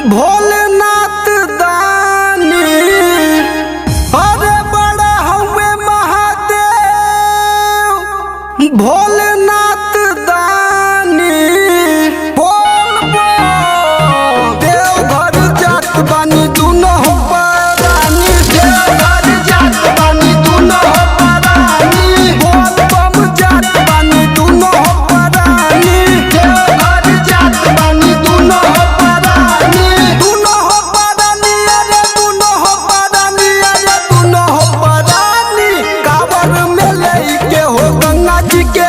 भोलेनाथ दानी अरे बड़ा हवे महादेव। भोलेनाथ दानी बोल देवघर जात बानी दुनो हो परानी। देवघर जात बानी दुनो हो परानी। बोल बम जात बानी दुनो हो परानी। देवघर जात बानी दुनो हो परानी। दुनो हो परानी अरे दुनो हो परानी अरे दुनो हो परानी। कांवर में लेके हो गंगा जी के